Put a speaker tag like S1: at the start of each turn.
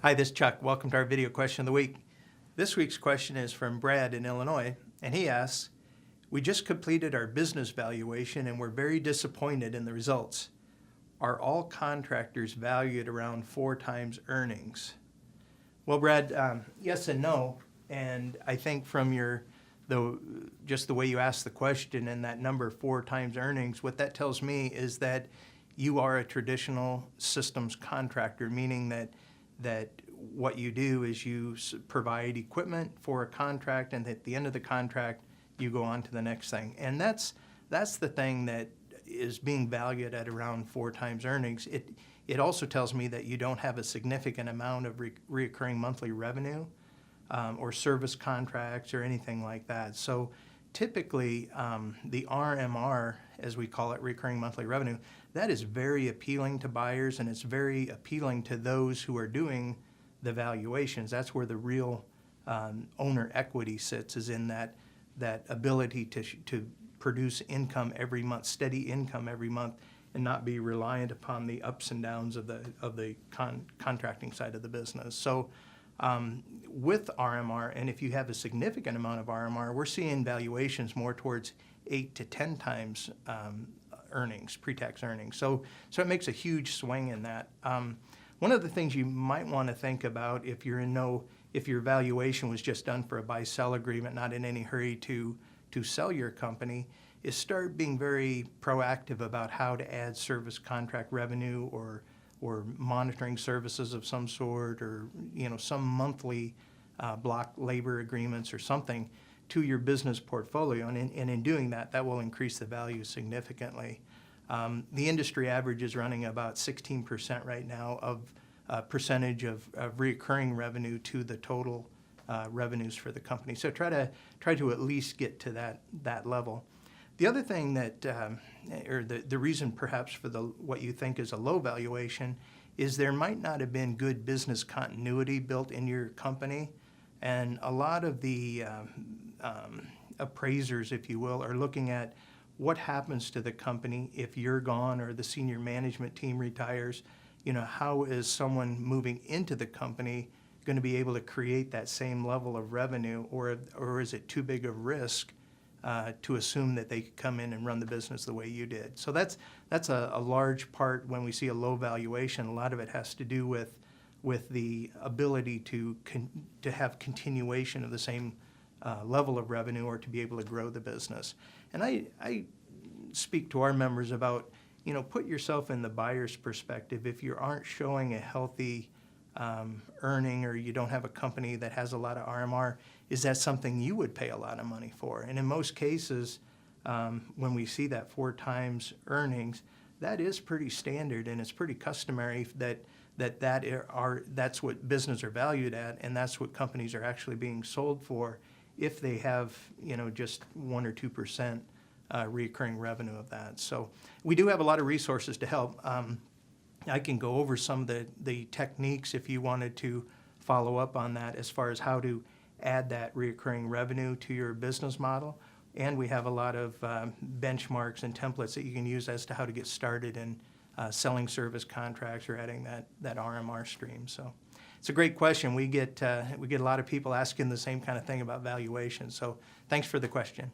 S1: Hi, this is Chuck. Welcome to our video question of the week. This week's question is from Brad in Illinois, and he asks, we just completed our business valuation and we're very disappointed in the results. Are all contractors valued around 4 times earnings? Well, Brad, yes and no. And I think from just the way you asked the question and that number 4 times earnings, what that tells me is that you are a traditional systems contractor, meaning that what you do is you provide equipment for a contract, and at the end of the contract, you go on to the next thing. And that's the thing that is being valued at around 4 times earnings. It also tells me that you don't have a significant amount of reoccurring monthly revenue or service contracts or anything like that. So typically, the RMR, as we call it, recurring monthly revenue, that is very appealing to buyers, and it's very appealing to those who are doing the valuations. That's where the real owner equity sits, is in that ability to produce income every month, steady income every month, and not be reliant upon the ups and downs of the contracting side of the business. So with RMR, and if you have a significant amount of RMR, we're seeing valuations more towards 8 to 10 times earnings, pre-tax earnings. So it makes a huge swing in that. One of the things you might want to think about if your valuation was just done for a buy-sell agreement, not in any hurry to sell your company, is start being very proactive about how to add service contract revenue or monitoring services of some sort, or some monthly block labor agreements or something to your business portfolio. And in doing that, that will increase the value significantly. The industry average is running about 16% right now of percentage of recurring revenue to the total revenues for the company. So try to at least get to that level. The other thing that, or the reason perhaps for what you think is a low valuation, is there might not have been good business continuity built in your company. And a lot of the appraisers, if you will, are looking at what happens to the company if you're gone or the senior management team retires. How is someone moving into the company going to be able to create that same level of revenue, or is it too big of risk to assume that they could come in and run the business the way you did? So that's a large part when we see a low valuation. A lot of it has to do with the ability to have continuation of the same level of revenue, or to be able to grow the business. And I speak to our members about, put yourself in the buyer's perspective. If you aren't showing a healthy earning, or you don't have a company that has a lot of RMR, is that something you would pay a lot of money for? And in most cases, when we see that 4 times earnings, that is pretty standard, and it's pretty customary that's what business are valued at, and that's what companies are actually being sold for, if they have just 1 or 2% recurring revenue of that. So we do have a lot of resources to help. I can go over some of the techniques if you wanted to follow up on that, as far as how to add that recurring revenue to your business model. And we have a lot of benchmarks and templates that you can use as to how to get started in selling service contracts or adding that RMR stream. So it's a great question. We get a lot of people asking the same kind of thing about valuation. So thanks for the question.